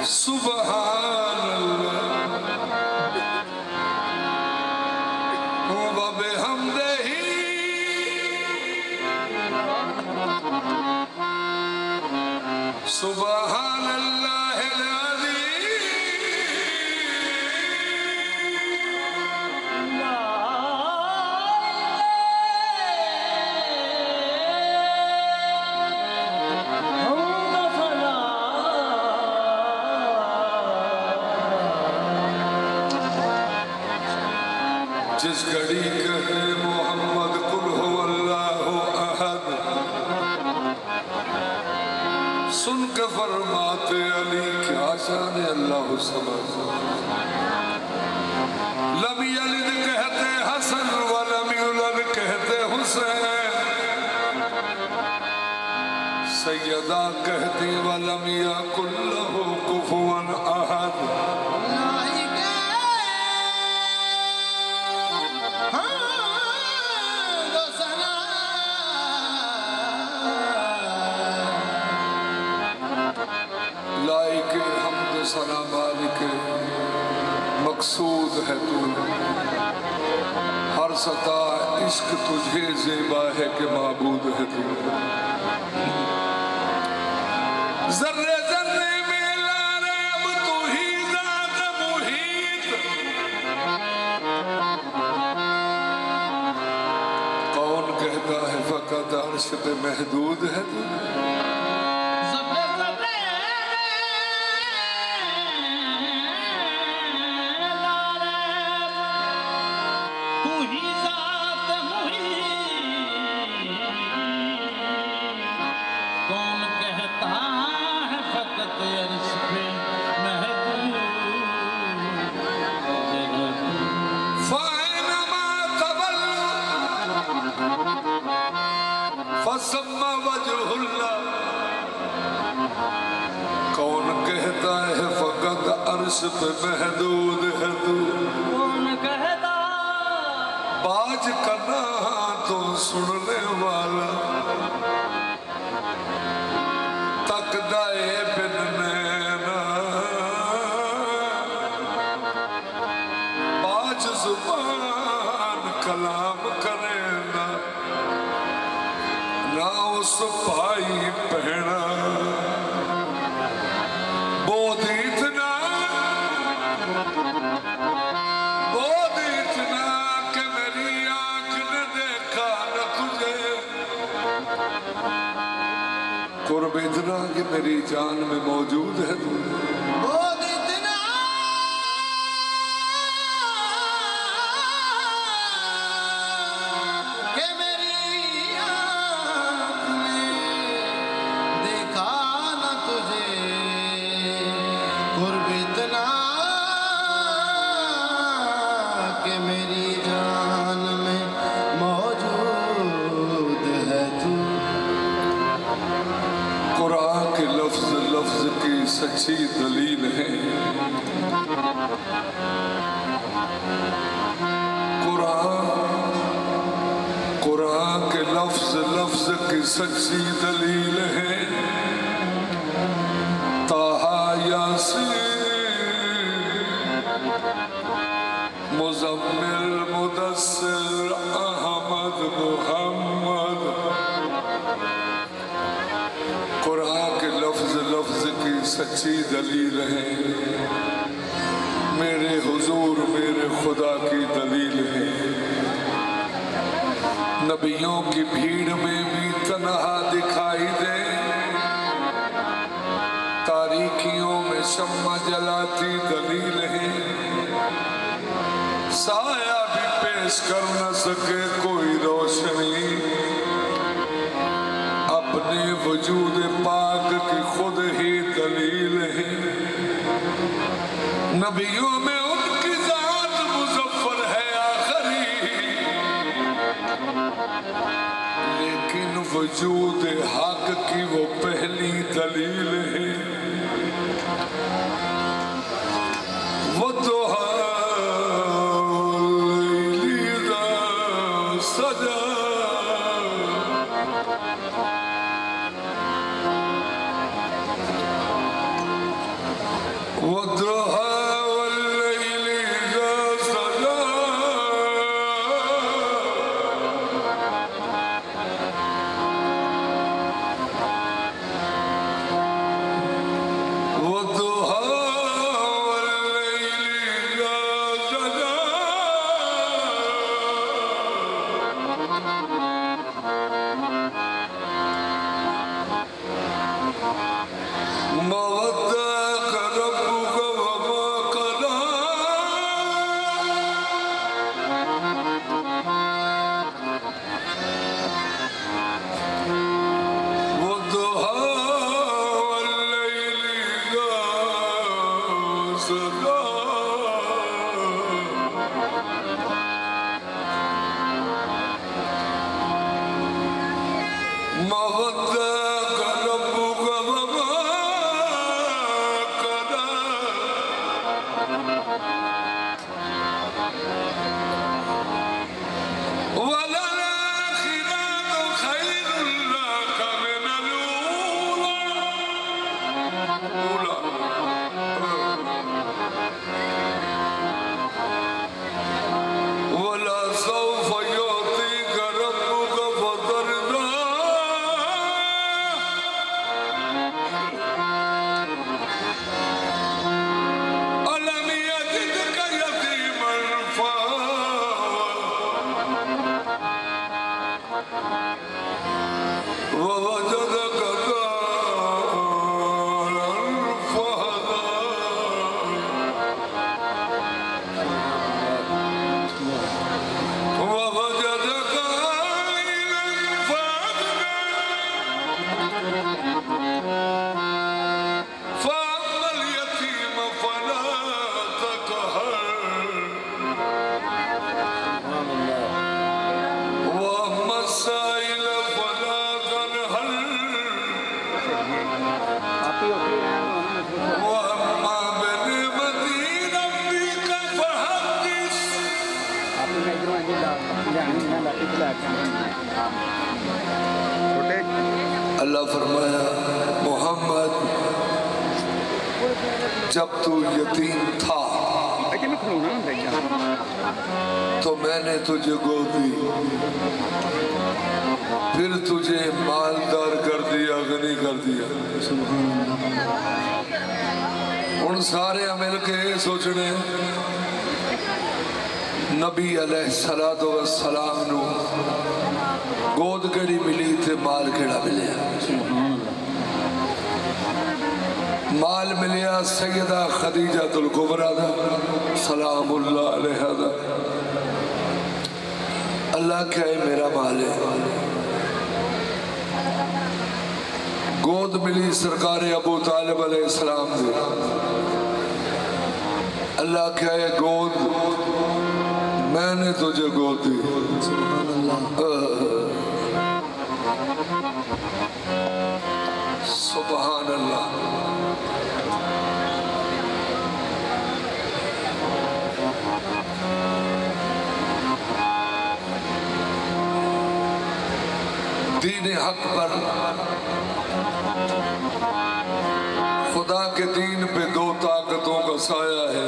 سبحان اللہ و بحمدہ سبحان اللہ العظیم جس گھڑی کہے محمد قل هو اللہ احد سن کے فرماتے علی کیا شان اللہ سمجھ لم یلد کہتے حسن ولم یولد کہتے حسین سیدہ کہتی ولم یکن لہ کفوا احد لائق حمد ثنا مالک مقصود ہے تو ہر سطح عشق تجھے زیبا ہے کہ معبود ہے تو ذرے ذرے میں لا ریب تو ہی ذات محیط کون کہتا ہے فقط عرش پہ محدود ہے تو فسمى وجه اللہ کون کہتا ہے فقط عرش پہ محدود ہے تو کون کہتا باج کرنا تو سننے والا تقدائے بن نینا باج زبان کلام کرے نا نہ اس پائی پہنا بود اتنا کہ میری آنکھ نے دیکھا نہ تجھے قرب اتنا کہ میری جان میں موجود ہے تو بود اتنا کہ میری آنکھ نے دیکھا نہ تجھے قرب اتنا کہ میری جان میں موجود ہے تو قرآن کے لفظ لفظ کی سچی دلیل ہے قرآن کے لفظ لفظ کی سچی دلیل ہے طٰہٰ یاسین مزمل مدثر احمد محمد قرآن کے لفظ لفظ کی سچی دلیل ہے میرے حضور میرے خدا کی دلیل ہے نبیوں کی بھیڑ میں بھی تنہا دکھائی دے تاریکیوں میں شمع جلاتی دلیل ہے سایہ بھی پیش کر نہ سکے کوئی روشنی اپنے وجود پاک کی خود ہی دلیل ہے نبیوں میں ان کی ذات مظفر ہے آخری لیکن وجود حق کی وہ پہلی دلیل ہے وہ تو سجا والضحى والليل إذا سجى والضحى والليل إذا سجى ما ودعك ربك وما قلى والضحى والليل إذا سجى ما ودعك ربك وما قلى وللآخرة خير لك من الأولى ولسوف يعطيك ربك فترضى ألم يجدك يتيما فآوى ووجدك ضالا فهدى ووجدك عائلا فأغنى فأما اليتيم فلا تقهر وأما السائل فلا تنهر وأما بنعمة ربك فحدث اللہ فرمایا محمد جب تو یتیم تھا تو میں نے تجھے گود دی پھر تجھے مالدار کر دیا غنی کر دیا ان سارے مل کے سوچنے نبی علیہ السلام نو گود کیڑی ملی تے مال کیڑا ملیا مال ملیا سیدہ خدیجہ الکبریٰ دا سلام اللہ علیہ دا اللہ کیا ہے میرا مال ہے گود ملی سرکار ابو طالب علیہ السلام دے اللہ کیا ہے گود میں نے تجھے گود دی سبحان اللہ دین حق پر خدا کے دین پہ دو طاقتوں کا سایہ ہے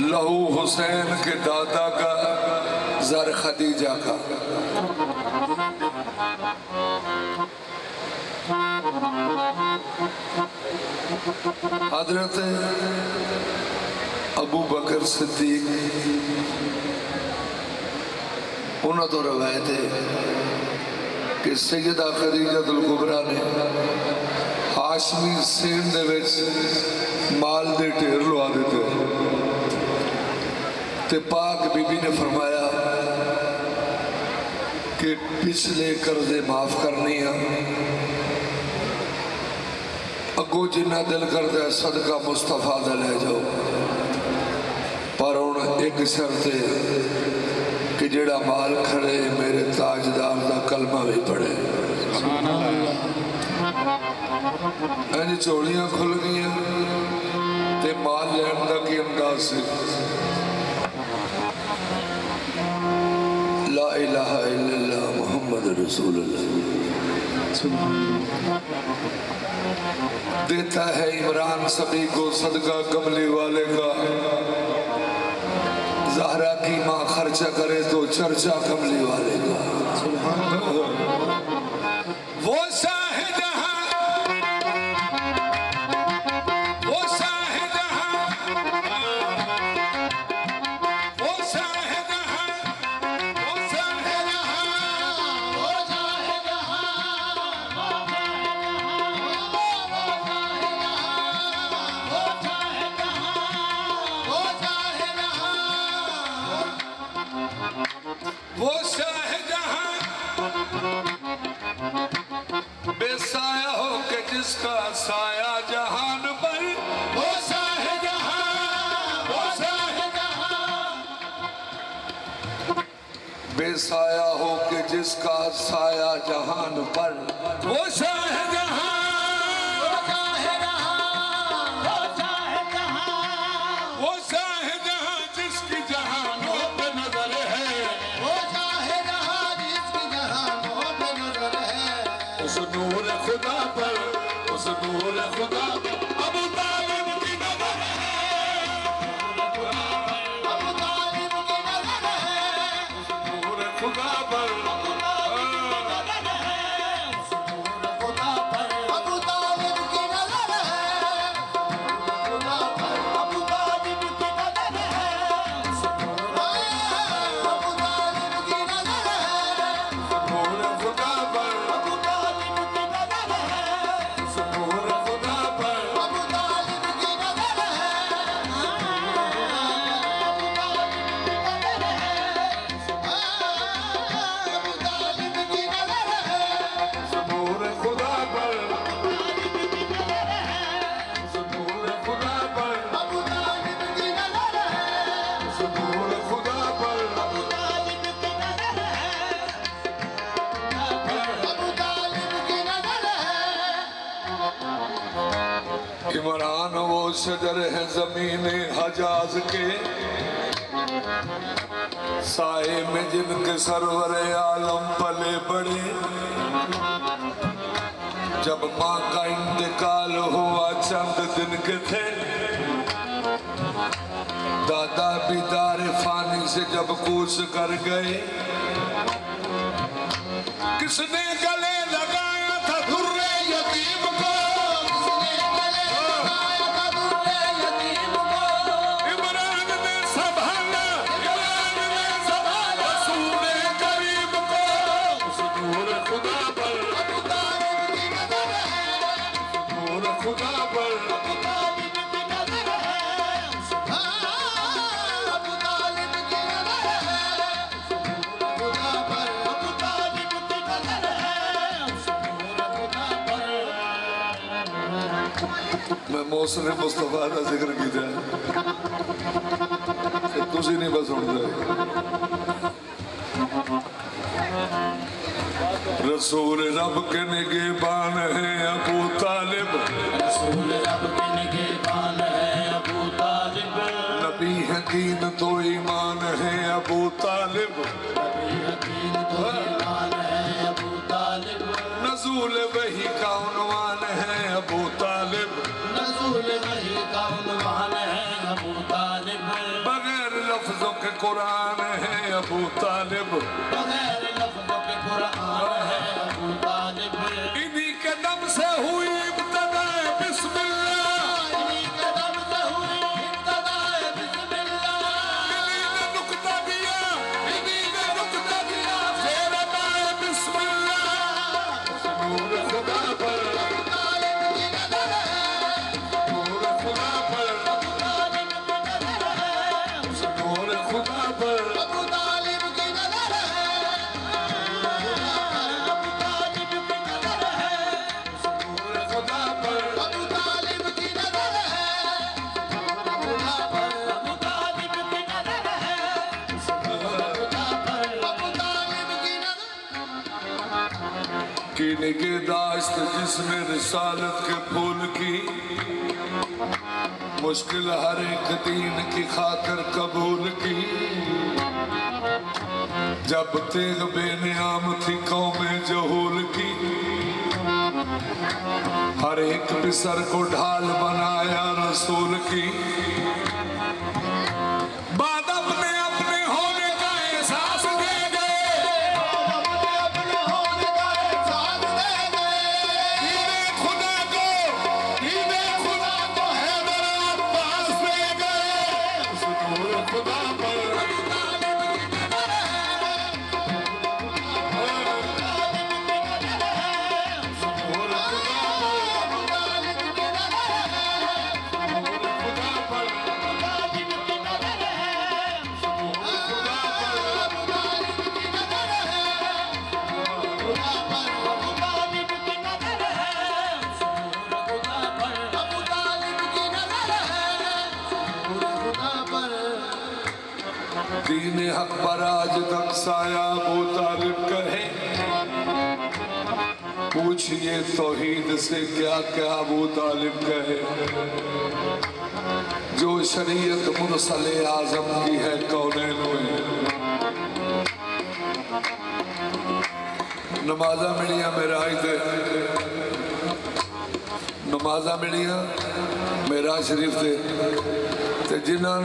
لہو حسین کے دادا کا زر خدیجہ کا حضرت ابو بکر صدیق انہوں تو روایت ہے کہ سیدہ خدیجہ الکبریٰ نے ہاشمی سین دے وچ مال دے ٹھیر لوا دیتے تے پاک بی بی نے فرمایا کہ پچھلے قرضے معاف کرنی ہے اگو جنہ دل کردہ صدقہ مصطفیٰ دے لے جاؤ پر انہوں ایک شرط ہے کہ جڑا مال کھڑے میرے تاجدار دا کلمہ بھی پڑھے اینی چوڑیاں کھل گئی ہیں تے مال لین دا کی انداز سے لا الہ الا اللہ محمد رسول اللہ دیتا ہے عمران سبھی کو صدقہ کملی والے کا، زہرا کی ماں خرچہ کرے تو چرچا کملی والے کا۔ وہ شاہ جہاں، وہ شاہ جہاں، وہ شاہ جہاں، وہ شاہ جہاں، وہ شاہ جہاں، وہ شاہ جہاں بے سایہ ہو کے جس کا سایہ جہان پر، وہ شاہ جہاں، وہ شاہ جہاں بے سایہ ہو کے جس کا سایہ جہان پر، وہ شاہ جہاں، وہ شاہ جہاں، وہ شاہ جہاں، وہ شاہ جہاں جس کی جہانوں پہ نظر ہے، وہ شاہ جہاں جس کی جہانوں پہ نظر ہے، اس نور خدا پر، اس نور خدا پر ابو طالب کی نظر ہے، ابو طالب کی نظر ہے، اس نور خدا پر ابو طالب کی نظر ہے، اس نور خدا پر ابو طالب کی نظر ہے، خدا پر ابو طالب کی نظر ہے، اس نور ابو طالب کی نظر ہے، نور خدا پر ابو طالب کی نظر ہے، اس نور خدا پر ابو طالب کی نظر ہے، ابو طالب کی نظر ہے، ابو طالب کی نظر ہے، اس نور خدا پر اس نور خدا پر ابو طالب کی نظر ہے، اس نور خدا پر ابو طالب کی نظر ہے، ابو طالب کی نظر ہے۔ عمران وہ شجر ہے زمین حجاز کے، سائے میں جن کے سرور عالم پلے بڑے، جب ماں کا انتقال ہوا چند دن کے تھے، دادا بھی دار فانی سے جب کوچ کر گئے، کس نے گلے لگایا تھا در یتیم کو، کس نے گلے لگایا تھا در یتیم کو، عمران نے سنبھالا، عمران نے سنبھالا رسول کریم کو، اس نور خدا پر ابو طالب کی نظر ہے، نور خدا پر ابو طالب کی نظر ہے، ابو طالب کی نظر ہے، خدا پر ابو طالب کی نظر ہے، خدا پر۔ میں محسن مصطفیٰ کا ذکر کی جائے کہ تجھے نہیں بس سن جائے، رسول رب کے نگہبان ہیں ابو طالب، رسول رب کے نگہبان ہیں ابو طالب، نبی ہے دین تو ایمان ہے ابو طالب، نبی ہے دین تو ایمان ہے ابو طالب، نزول وحی کا عنوان ہے ابو طالب، نزول وحی کا عنوان ہے ابو طالب، بغیر لفظوں کے قرآن ہے ابو طالب، بغیر لفظوں کے قرآن ہے ابو طالب، انہی کے دم سے ہوئی ابتدا بسم اللہ، انہی کے دم سے ہوئی ابتدا بسم اللہ، انہی نے نکتہ دیا، انہی نے نکتہ دیا زیر دائے بسم اللہ، اس نور خدا پر ابو طالب کی نظر ہے، نور خدا پر ابو طالب کی نظر ہے، اس نور خدا پر ابو طالب کی نظر ہے، ابو طالب کی نظر ہے، اس نور خدا پر ابو طالب کی نظر ہے، خدا پر ابو طالب کی نظر ہے، اس نور خدا پر ابو طالب کی نظر کی نگہداشت جس میں رسالت کے پھول کی، مشکل ہر ایک دین کی خاطر قبول کی، جب تیغ بے نیام تھی قوم جہول کی، ہر ایک پسر کو ڈھال بنایا رسول کی، بعد اپنے اپنے ہونے کا احساس دے گئے، خدا کو حیدر عباس دے گئے، خدا پر دین حق پر آج تک سایہ ابو طالب کہے، پوچھئے توحید سے کیا کیا ابو طالب کہے، جو شریعت مرسل اعظم کی ہے کونین میں۔ نمازہ ملیاں میراج دے، نمازہ ملیاں میراج شریف دے، تے جنہاں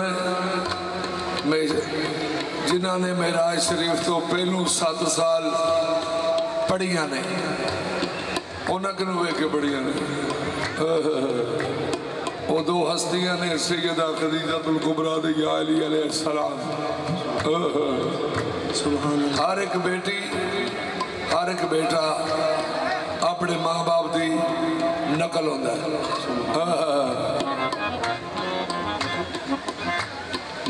نے معراج شریف تو پہلوں 7 سال پڑھیاں نے، انہاں کنوں وے کے پڑھیاں نے، وہ 2 ہستیاں نے، سیدہ خدیجہ الکبریٰ یا علی علیہ السلام۔ ہر ایک بیٹی ہر ایک بیٹا اپنے ماں باپ دی نقل ہوندہ ہے۔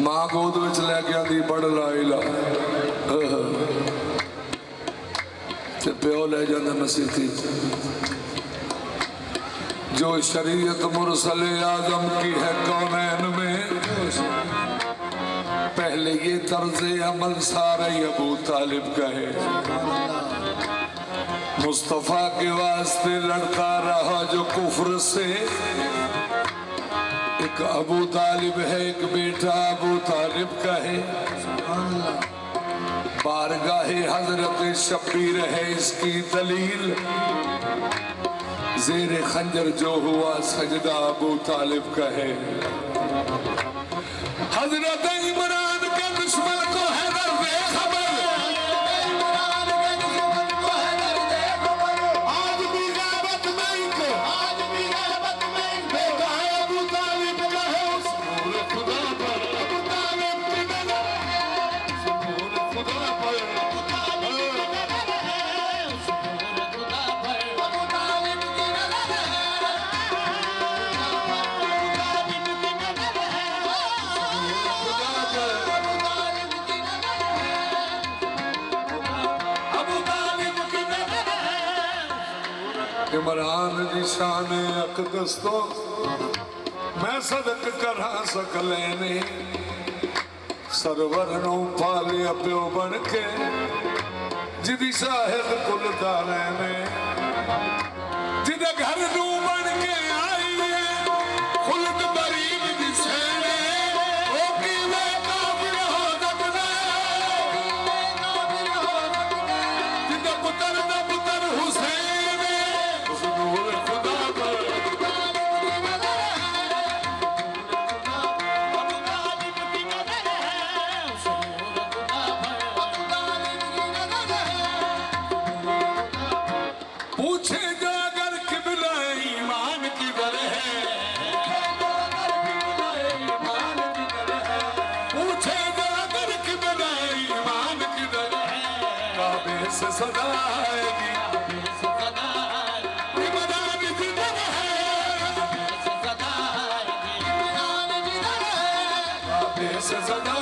ماں گود وچ لے کے آندی پڑھ لا الہ، تے پیو لے جاندہ مسیحی۔ جو شریعت مرسل اعظم کی ہے کونین میں، پہلے یہ طرز عمل سارے ابو طالب کہے، مصطفیٰ کے واسطے لڑتا رہا جو کفر سے، ایک ابو طالب ہے ایک بیٹا ابو طالب کہے، بارگاہ حضرت شبیر ہے اس کی دلیل، زیر خنجر جو ہوا سجدہ ابو طالب کہے، حضرت عمران کے دشمن کو حیدر دے خبر، آج بھی غیبت میں ان کو بیٹا ہے ابو طالب کہے، سبور خدا پر ابو طالب کی نظر ہے، سبور خدا پر ابو طالب کی نظر ہے، سبور خدا پر ابو طالب کی نظر ہے، عمران جی شان اقدس تو میں صدق کرا سکلینے، سرور نو پالیا پیو بن کے جدی شاہد کل دارینے، جدے گھر نو بن کے آئی ہے خلد بریم دی سینے، او کی میں کافر ہو دکنے، جدے پتر نہ پتر حسین، پوچھے جو اگر قبلہ ایمان کدھر ہے، پوچھے جو اگر قبلہ ایمان کدھر ہے، کعبے سے صدا آئے گی، عمران جدھر ہے، کعبے سے صدا